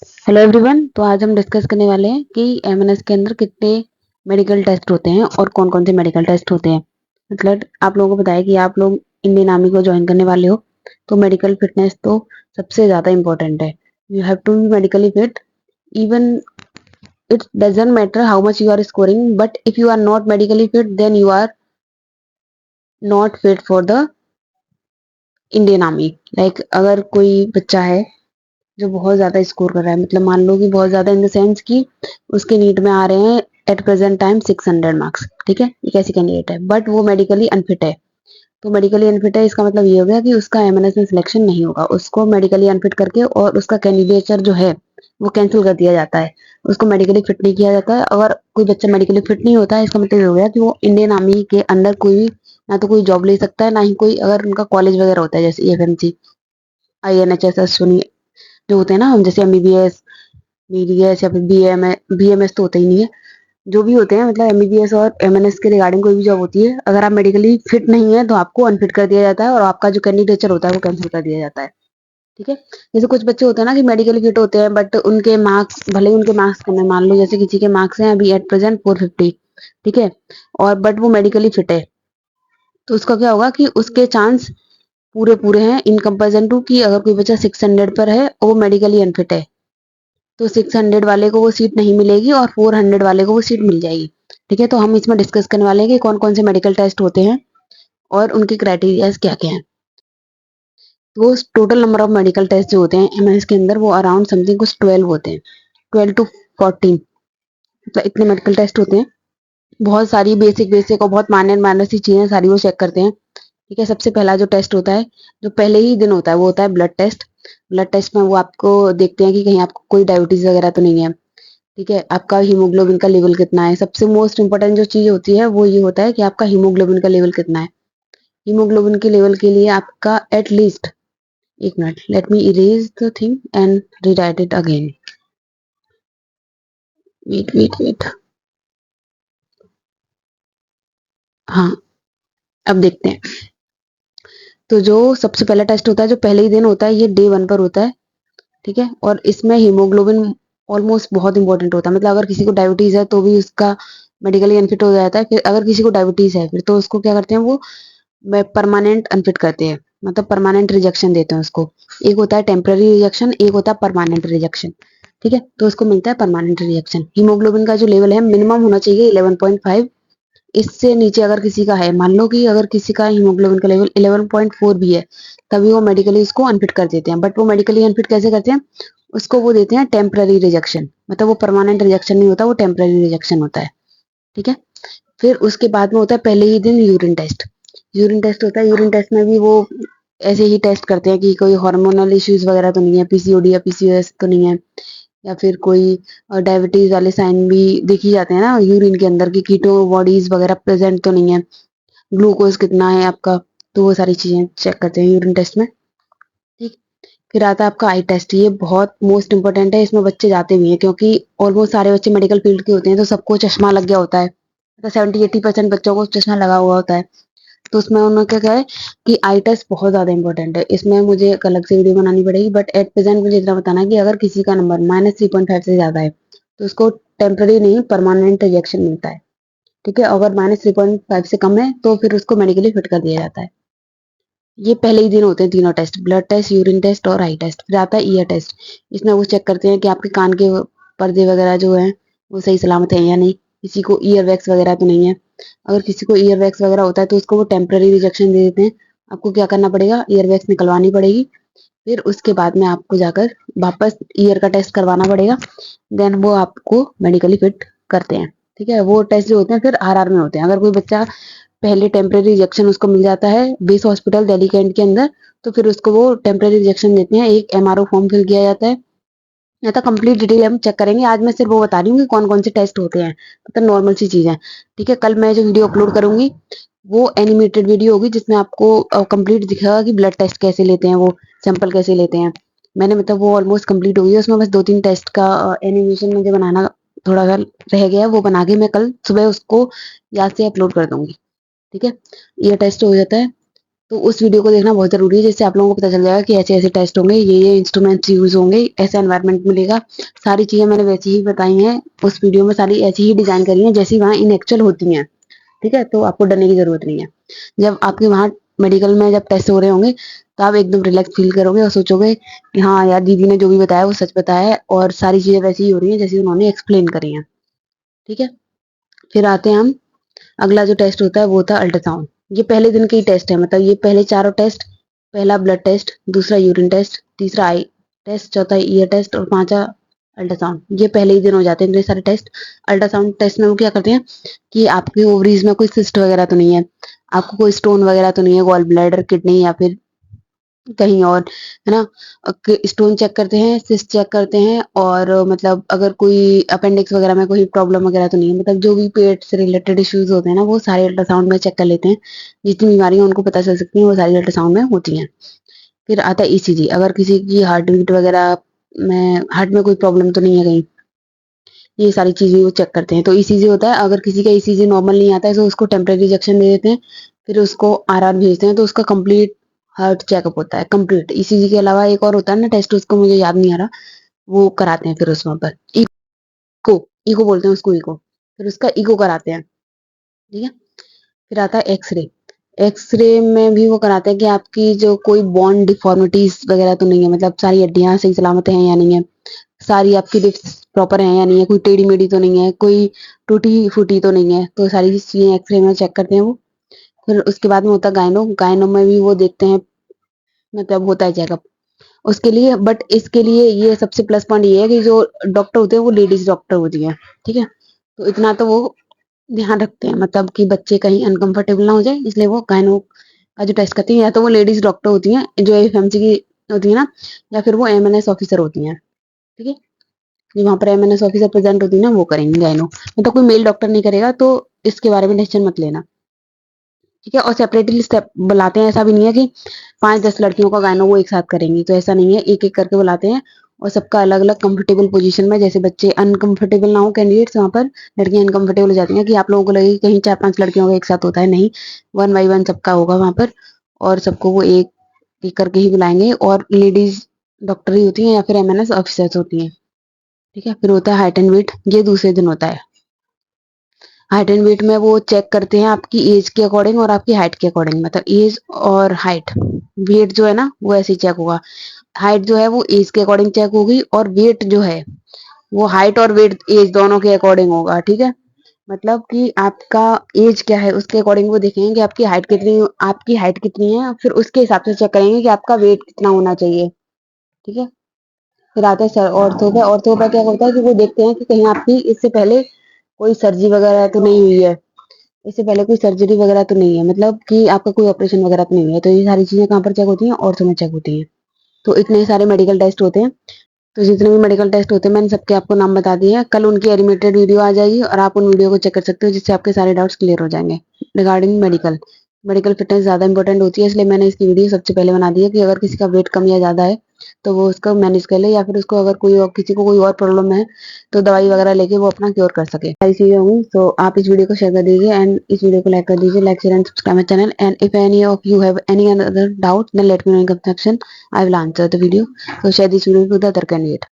Hello everyone. तो आज हम डिस्कस करने वाले हैं कि एमएनएस के अंदर कितने मेडिकल टेस्ट होते हैं और कौन कौन से मेडिकल टेस्ट होते हैं। मतलब आप लोगों को बताया कि आप लोग इंडियन आर्मी को ज्वाइन करने वाले हो, तो मेडिकल फिटनेस तो सबसे ज़्यादा इम्पोर्टेंट है। You have to be medically fit. Even it doesn't matter how much you are scoring, but if you are not medically fit then you are not fit for the Indian army. Like अगर कोई बच्चा है जो बहुत ज्यादा score कर रहा है, मतलब मान लो कि बहुत ज्यादा इन द सेंस कि उसके नीट में आ रहे हैं एट प्रेजेंट टाइम 600 मार्क्स, ठीक है, एक ऐसी कैंडिडेट है बट वो मेडिकली अनफिट है। तो मेडिकली अनफिट है, इसका मतलब ये हो गया कि उसका एमएनएस में सिलेक्शन नहीं होगा। उसको मेडिकली अनफिट करके और उसका कैंडिडेचर जो है वो कैंसिल कर दिया जाता है। उसको मेडिकली फिट नहीं किया जाता है। अगर कोई बच्चा मेडिकली फिट नहीं होता है, इसका मतलब ये हो गया कि वो इंडियन आर्मी के अंदर कोई भी ना तो कोई जॉब ले सकता है, ना ही कोई, अगर उनका कॉलेज वगैरह होता है जैसे एफएमसी, आईएनएचएस, अश्विनी जो होते हैं ना, हम जैसे एमबीबीएस, बीडीएस या फिर बीएमएस तो होता ही नहीं है। जो भी होते हैं, मतलब एमबीबीएस और एमएनएस के रिगार्डिंग कोई भी जॉब होती है, अगर आप मेडिकली फिट नहीं है तो आपको अनफिट कर दिया जाता है और आपका जो कैंडिडेचर होता है वो कैंसिल कर दिया जाता है। ठीक है। जैसे कुछ बच्चे होते हैं ना कि मेडिकली फिट होते हैं बट उनके मार्क्स, भले ही उनके मार्क्स कम है, मान लो जैसे किसी के मार्क्स हैं अभी एट प्रेजेंट 450, ठीक है, और बट वो मेडिकली फिट है, तो उसका क्या होगा कि उसके चांस पूरे पूरे हैं इन कंपेरिजन टू कि अगर कोई बच्चा 600 पर है और वो मेडिकली अनफिट है, तो 600 वाले को वो सीट नहीं मिलेगी और 400 वाले को वो सीट मिल जाएगी। ठीक है। तो हम इसमें डिस्कस करने वाले हैं कि कौन कौन से मेडिकल टेस्ट होते हैं और उनके क्राइटेरिया क्या क्या हैं। तो वो total number of medical test जो होते हैं एमएनएस के अंदर वो अराउंड समथिंग कुछ 12 होते हैं, 12 to 14, मतलब इतने मेडिकल टेस्ट होते हैं। बहुत सारी बेसिक बेसिक और बहुत माइनर माइनर सी चीजें सारी वो चेक करते हैं। ठीक है। सबसे पहला जो टेस्ट होता है, जो पहले ही दिन होता है, वो होता है ब्लड टेस्ट। ब्लड टेस्ट में वो आपको देखते हैं कि कहीं आपको कोई डायबिटीज वगैरह तो नहीं है। ठीक है। आपका हीमोग्लोबिन का लेवल कितना है, सबसे मोस्ट इंपोर्टेंट जो चीज होती है वो ये होता है कि आपका हीमोग्लोबिन का लेवल कितना है। हीमोग्लोबिन के लेवल के लिए आपका एटलीस्ट, एक minute, let me erase the thing and rewrite it again. Wait wait wait. हाँ, अब देखते हैं। तो जो सबसे पहला टेस्ट होता है जो पहले ही दिन होता है, ये डे 1 पर होता है। ठीक है। और इसमें हीमोग्लोबिन ऑलमोस्ट बहुत इंपॉर्टेंट होता है। मतलब अगर किसी को डायबिटीज है तो भी उसका मेडिकली अनफिट हो जाता है। फिर अगर किसी को डायबिटीज है फिर तो उसको क्या करते हैं, वो परमानेंट अनफिट करते हैं, मतलब परमानेंट रिजेक्शन देते हैं उसको। एक होता है टेम्पररी रिजेक्शन, एक होता है परमानेंट रिजेक्शन। ठीक है। तो उसको मिलता है परमानेंट रिजेक्शन। हीमोग्लोबिन का जो लेवल है मिनिमम होना चाहिए 11.5। इससे नीचे अगर किसी का है, मान लो कि अगर किसी का हीमोग्लोबिन का लेवल 11.4 भी है, तभी वो मेडिकली उसको अनफिट कर देते हैं। बट वो मेडिकली अनफिट कैसे करते हैं, उसको वो देते हैं टेम्पररी रिजेक्शन, मतलब वो परमानेंट रिजेक्शन नहीं होता, वो टेम्पररी रिजेक्शन होता है। ठीक है। फिर उसके बाद में होता है पहले ही दिन यूरिन टेस्ट। यूरिन टेस्ट होता है। यूरिन टेस्ट में भी वो ऐसे ही टेस्ट करते हैं कि कोई हार्मोनल इश्यूज वगैरह तो नहीं है, पीसीओडी या पीसीओएस तो नहीं है, या फिर कोई डायबिटीज वाले साइन भी देखी जाते हैं ना यूरिन के अंदर की, कीटो बॉडीज वगैरह प्रेजेंट तो नहीं है, ग्लूकोज कितना है आपका, तो वो सारी चीजें चेक करते हैं यूरिन टेस्ट में। ठीक। फिर आता है आपका आई टेस्ट। ये बहुत मोस्ट इंपोर्टेंट है, इसमें बच्चे जाते भी हैं क्योंकि ऑलमोस्ट सारे बच्चे मेडिकल फील्ड के होते हैं, तो सबको चश्मा लग गया होता है। तो 70-80% बच्चों को चश्मा लगा हुआ होता है। तो उसमें उन्होंने क्या है कि आई टेस्ट बहुत ज्यादा इंपॉर्टेंट है। इसमें मुझे एक अलग से वीडियो बनानी पड़ेगी, बट एट प्रेजेंट मुझे इतना बताना है कि अगर किसी का नंबर -3.5 से ज्यादा है तो उसको टेम्पररी नहीं परमानेंट रिजेक्शन मिलता है। ठीक है। अगर -3.5 से कम है तो फिर उसको मेडिकली फिट कर दिया जाता है। ये पहले ही दिन होते हैं तीनों test, blood test, urine test और आई टेस्ट। फिर आता है ईयर टेस्ट। इसमें वो चेक करते हैं कि आपके कान के पर्दे वगैरह जो हैं वो सही सलामत है या नहीं, किसी को ईयर वैक्स वगैरह तो नहीं है। अगर किसी को ईयर वैक्स वगैरह होता है तो उसको वो टेम्पररी रिजेक्शन दे देते हैं। आपको क्या करना पड़ेगा, ईयर वैक्स निकलवानी पड़ेगी। फिर उसके बाद में आपको जाकर वापस ईयर का टेस्ट करवाना पड़ेगा। देन वो आपको मेडिकली फिट करते हैं। ठीक है। वो टेस्ट जो होते हैं फिर आरआर में होते हैं। अगर कोई बच्चा पहले टेम्परेरी रिजेक्शन उसको मिल जाता है बेस हॉस्पिटल दिल्ली कैंट के अंदर, तो फिर उसको वो टेम्परेरी रिजेक्शन देते हैं। एक एमआरओ फॉर्म फिल किया जाता है। या तो कंप्लीट डिटेल हम चेक करेंगे, आज मैं सिर्फ वो बता रही हूँ कि कौन कौन से टेस्ट होते हैं, मतलब नॉर्मल सी चीजें। ठीक है। कल मैं जो वीडियो अपलोड करूंगी वो एनिमेटेड वीडियो होगी जिसमें आपको कंप्लीट दिखेगा कि ब्लड टेस्ट कैसे लेते हैं, वो सैंपल कैसे लेते हैं। मैंने मतलब वो ऑलमोस्ट कंप्लीट हो गई है, उसमें बस 2-3 टेस्ट का एनिमेशन मुझे बनाना थोड़ा सा रह गया है, वो बना के मैं कल सुबह उसको याद से अपलोड कर दूंगी। ठीक है। ये टेस्ट हो जाता है। तो उस वीडियो को देखना बहुत ज़रूरी है, जिससे आप लोगों को पता चल जाएगा कि ऐसे-ऐसे टेस्ट होंगे, ये इंस्ट्रूमेंट्स यूज़ होंगे, ऐसा एनवायरनमेंट मिलेगा। सारी चीज़ें मैंने वैसी ही बताई हैं उस वीडियो में, सारी ऐसी ही डिज़ाइन करी हैं जैसी वहाँ इन एक्चुअल होती हैं, ठीक है? तो आपको डरने की ज़रूरत नहीं है। जब आपके वहाँ मेडिकल में जब टेस्ट हो रहे होंगे, तो आप एकदम रिलैक्स फ़ील करोगे और सोचोगे कि हाँ यार, दीदी ने जो भी बताया वो सच बताया है और सारी चीज़ें वैसी ही हो रही हैं जैसी उन्होंने एक्सप्लेन करी हैं, ठीक है? फिर आते हैं हम, अगला जो टेस्ट होता है वो होता है अल्ट्रासाउंड। ये पहले दिन के ही टेस्ट है, मतलब ये पहले चारों टेस्ट, पहला ब्लड टेस्ट, दूसरा यूरिन टेस्ट, तीसरा आई टेस्ट, चौथा ईयर टेस्ट और पांचवा अल्ट्रासाउंड। ये पहले ही दिन हो जाते हैं इतने सारे टेस्ट। अल्ट्रासाउंड टेस्ट में वो क्या करते हैं कि आपके ओवरीज में कोई सिस्ट वगैरह तो नहीं है, आपको कोई स्टोन वगैरह तो नहीं है, गॉल ब्लैडर, किडनी या फिर कहीं और, है ना? स्टोन चेक करते हैं, सिस्ट चेक करते हैं और मतलब अगर कोई अपेंडिक्स वगैरह में कोई प्रॉब्लम वगैरह तो नहीं है, मतलब जो भी पेट से रिलेटेड इश्यूज होते हैं ना, वो सारे अल्ट्रासाउंड में चेक कर लेते हैं। जितनी बीमारियां उनको पता चल सकती हैं वो सारी अल्ट्रासाउंड में होती हैं। फिर आता है ईसीजी। अगर किसी की हार्ट बीट वगैरह में, हार्ट में कोई प्रॉब्लम तो नहीं है कहीं, ये सारी चीजें वो चेक करते हैं। तो ईसीजी होता है, अगर किसी का ईसीजी नॉर्मल नहीं आता है तो उसको टेम्परेरी रिजेक्शन दे देते हैं, फिर उसको आरआर भेजते हैं, तो उसका कंप्लीट हार्ट चेकअप होता है कंप्लीट। ईसीजी के अलावा एक और होता है ना टेस्ट, उसको मुझे याद नहीं आ रहा, वो कराते हैं फिर उस वहां पर, इको, इको बोलते हैं उसको, इको, फिर उसका इको कराते हैं, ठीक है? फिर आता है एक्सरे। एक्सरे में भी वो कराते हैं कि आपकी जो कोई बोन डिफॉर्मिटीज वगैरह तो नहीं है, मतलब सारी हड्डियां सही सलामत हैं या नहीं है, सारी आपकी डिप्स प्रॉपर हैं या नहीं है, कोई टेढ़ी मेढ़ी तो नहीं है, कोई टूटी फूटी तो नहीं है, तो सारी चीजें एक्सरे में चेक करते हैं वो। फिर उसके बाद में होता है गायनो। गायनो में भी वो देखते हैं, मतलब होता है चेकअप उसके लिए, बट इसके लिए ये सबसे प्लस पॉइंट ये है कि जो डॉक्टर होते हैं वो लेडीज डॉक्टर होती है, ठीक है? तो इतना तो वो ध्यान रखते हैं, मतलब कि बच्चे कहीं अनकंफर्टेबल ना हो जाए, इसलिए वो गायनो का जो टेस्ट करती है, या तो वो लेडीज डॉक्टर होती हैं जो एफएमसी की होती है ना, या फिर वो एमएनएस ऑफिसर होती हैं, ठीक है? जो वहाँ पर एमएनएस ऑफिसर प्रेजेंट होती है ना, वो करेंगे गायनो, मतलब कोई मेल डॉक्टर नहीं करेगा, तो इसके बारे में टेंशन मत लेना, ठीक है? और सेपरेटली स्टेप बुलाते हैं, ऐसा भी नहीं है कि 5-10 लड़कियों का गायनो वो एक साथ करेंगी, तो ऐसा नहीं है, एक एक करके बुलाते हैं और सबका अलग अलग कंफर्टेबल पोजीशन में, जैसे बच्चे अनकंफर्टेबल ना हो कैंडिडेट्स, वहाँ पर लड़कियां अनकंफर्टेबल हो जाती हैं कि आप लोगों को लगे कि कहीं 4-5 लड़कियों का एक साथ होता है, नहीं, 1 बाई 1 सबका होगा वहाँ पर, और सबको वो एक एक करके ही बुलाएंगे, और लेडीज डॉक्टर ही होती हैं या फिर एमएनएस ऑफिसर्स होती हैं, ठीक है? फिर होता है हाइट एंड वेट, ये दूसरे दिन होता है। हाइट एंड वेट में वो चेक करते हैं आपकी एज के अकॉर्डिंग और आपकी हाइट के अकॉर्डिंग, मतलब एज और हाइट। वेट जो है ना वो ऐसे ही चेक होगा, हाइट जो है वो एज के अकॉर्डिंग चेक होगी, और वेट जो है वो हाइट और वेट एज दोनों के अकॉर्डिंग होगा, ठीक है? मतलब कि आपका एज क्या है उसके अकॉर्डिंग वो देखेंगे कि आपकी हाइट कितनी है, फिर उसके हिसाब से चेक करेंगे कि आपका वेट कितना होना चाहिए, ठीक है? फिर आते हैं सर ऑर्थो पे। ऑर्थो पे क्या होता है कि वो देखते हैं कि कहीं आपकी इससे पहले कोई सर्जरी वगैरह तो नहीं हुई है, इससे पहले कोई सर्जरी वगैरह तो नहीं है, मतलब कि आपका कोई ऑपरेशन वगैरह तो नहीं है, तो ये सारी चीजें कहाँ पर चेक होती हैं? ऑर्थो में चेक होती हैं। तो इतने सारे मेडिकल टेस्ट होते हैं। तो जितने भी मेडिकल टेस्ट होते हैं मैंने सबके आपको नाम बता दिए हैं। कल उनकी एनिमेटेड वीडियो आ जाएगी और आप उन वीडियो को चेक कर सकते हो, जिससे आपके सारे डाउट्स क्लियर हो जाएंगे रिगार्डिंग मेडिकल। मेडिकल फिटनेस ज़्यादा इंपॉर्टेंट होती है, इसलिए मैंने इसकी वीडियो सबसे पहले बना दी है कि अगर किसी का वेट कम या ज़्यादा है तो वो उसको मैनेज कर ले, या फिर उसको अगर किसी को कोई और प्रॉब्लम है तो दवाई वगैरह लेके वो अपना क्योर कर सके। सारी चीज़ें होंगी, तो आप इस वीडियो को शेयर कर दीजिए एंड इस वीडियो को लाइक कर दीजिए, like share and subscribe my channel, and if any of you have any other doubt then let me know in comment section, I will answer the video. So share this video with the other candidate.